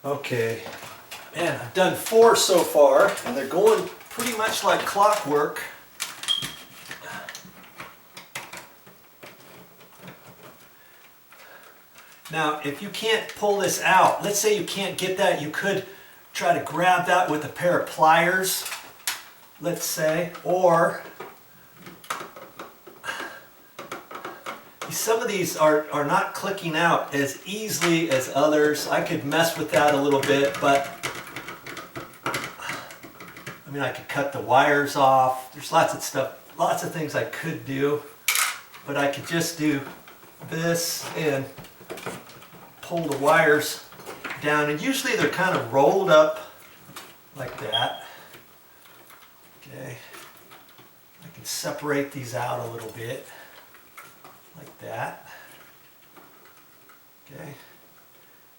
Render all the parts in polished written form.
Okay, and I've done 4 so far, and they're going pretty much like clockwork. Now, if you can't pull this out, let's say you can't get that, you could try to grab that with a pair of pliers, let's say, or some of these are not clicking out as easily as others. I could mess with that a little bit, but I mean, I could cut the wires off. There's lots of stuff, lots of things I could do, but I could just do this and pull the wires down, and usually they're kind of rolled up like that. Okay, I can separate these out a little bit like that. Okay,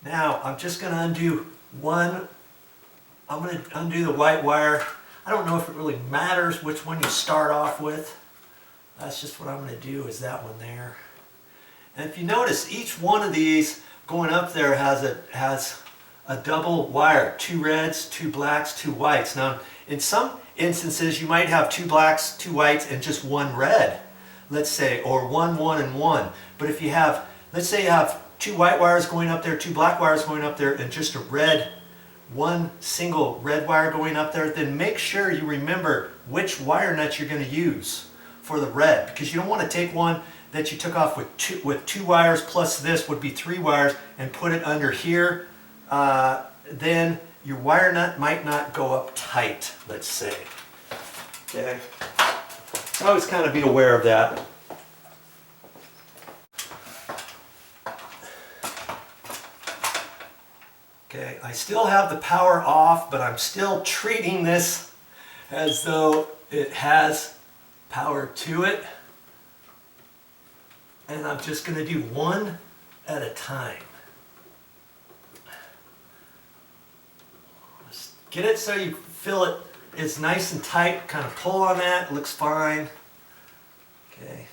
now I'm just going to undo one. I'm going to undo the white wire. I don't know if it really matters which one you start off with. That's just what I'm going to do, is that one there. And if you notice, each one of these going up there has a double wire, 2 reds, 2 blacks, 2 whites. Now, in some instances, you might have 2 blacks, 2 whites, and just 1 red, let's say, or 1, 1, and 1. But if you have, let's say you have 2 white wires going up there, 2 black wires going up there, and just a red, 1 single red wire going up there, then make sure you remember which wire nut you're going to use for the red, because you don't want to take one that you took off with two wires plus this would be 3 wires and put it under here. Then your wire nut might not go up tight, let's say. Okay, so always kind of be aware of that. Okay, I still have the power off, but I'm still treating this as though it has power to it. And I'm just going to do one at a time. Just get it so you feel it is nice and tight. Kind of pull on that. It looks fine. Okay.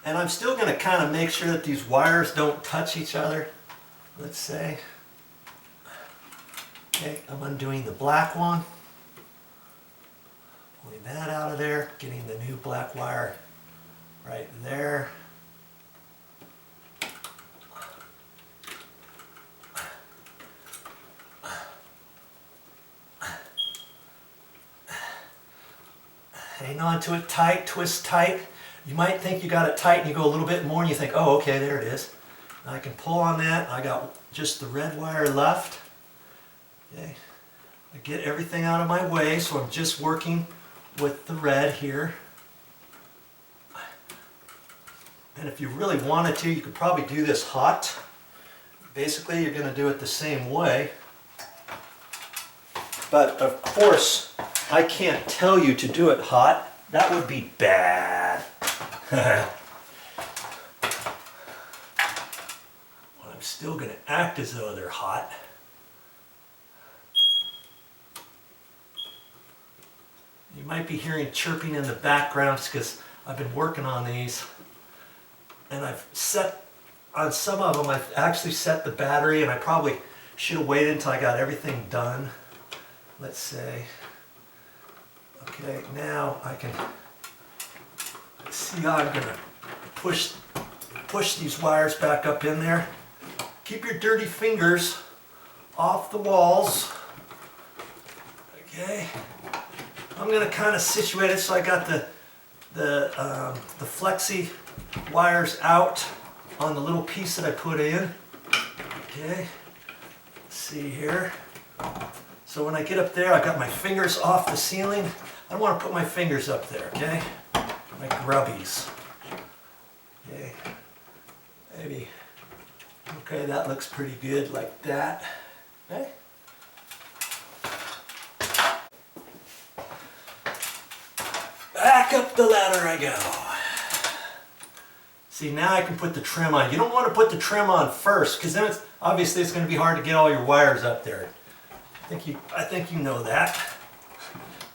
And I'm still going to kind of make sure that these wires don't touch each other. Let's say. Okay, I'm undoing the black one. Pulling that out of there. Getting the new black wire right there. Hang on to it tight, twist tight. You might think you got it tight and you go a little bit more and you think, oh, okay, there it is. And I can pull on that. I got just the red wire left. Okay. I get everything out of my way, so I'm just working with the red here. And if you really wanted to, you could probably do this hot. Basically, you're going to do it the same way. But of course, I can't tell you to do it hot. That would be bad. But I'm still going to act as though they're hot. You might be hearing chirping in the background because I've been working on these. And I've set, on some of them, I've actually set the battery, and I probably should have waited until I got everything done. Let's say. Okay, now I can see how I'm going to push these wires back up in there. Keep your dirty fingers off the walls. Okay. I'm going to kind of situate it so I got the flexi wires out on the little piece that I put in. Okay, let's see here. So when I get up there, I got my fingers off the ceiling. I don't want to put my fingers up there, okay? My grubbies. Okay, maybe. Okay, that looks pretty good like that. Okay. Back up the ladder I go. See, now I can put the trim on. You don't want to put the trim on first, because then it's obviously it's going to be hard to get all your wires up there. I think you know that.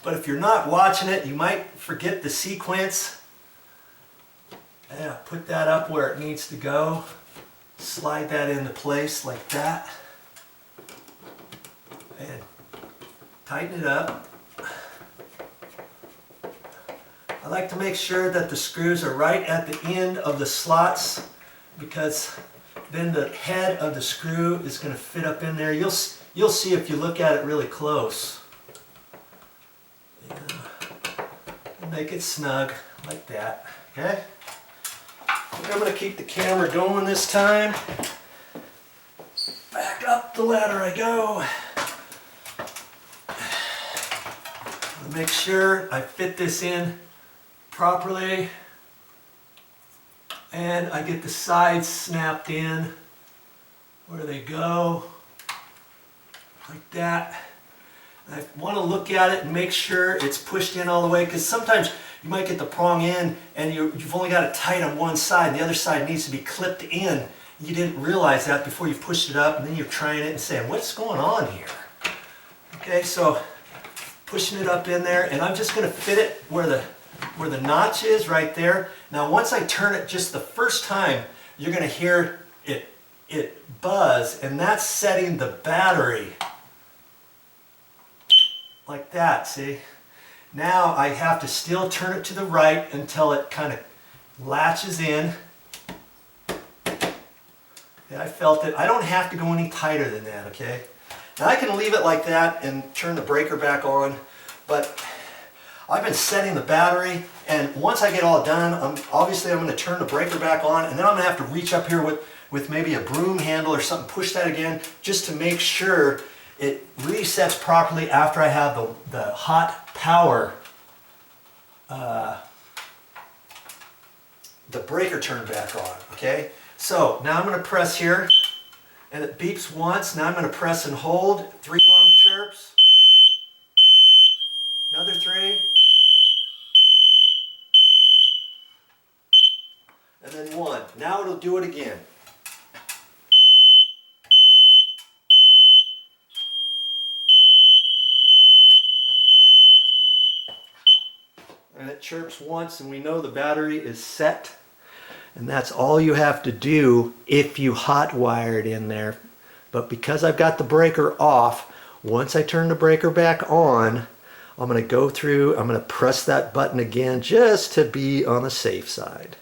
But if you're not watching it, you might forget the sequence. Yeah, put that up where it needs to go. Slide that into place like that. and tighten it up. I like to make sure that the screws are right at the end of the slots, because then the head of the screw is going to fit up in there. You'll see if you look at it really close. Yeah. Make it snug like that. Okay? I'm going to keep the camera going this time. Back up the ladder I go. Make sure I fit this in properly, and I get the sides snapped in where they go, like that. I want to look at it and make sure it's pushed in all the way, because sometimes you might get the prong in and you've only got it tight on one side and the other side needs to be clipped in. You didn't realize that before you pushed it up, and then you're trying it and saying, what's going on here? Okay, so pushing it up in there, and I'm just going to fit it where the notch is right there. Now once I turn it just the first time, you're going to hear it buzz, and that's setting the battery like that, see? Now I have to still turn it to the right until it kind of latches in. Yeah, I felt it. I don't have to go any tighter than that, okay? Now I can leave it like that and turn the breaker back on, but I've been setting the battery, and once I get all done, obviously I'm going to turn the breaker back on, and then I'm going to have to reach up here with maybe a broom handle or something, push that again, just to make sure it resets properly after I have the hot power, the breaker turned back on, okay? So now I'm going to press here, and it beeps once. Now I'm going to press and hold, 3 long chirps, another 3, and then 1. Now it'll do it again. And it chirps once, and we know the battery is set. And that's all you have to do if you hot wire it in there. But because I've got the breaker off, once I turn the breaker back on, I'm going to go through, I'm going to press that button again just to be on the safe side.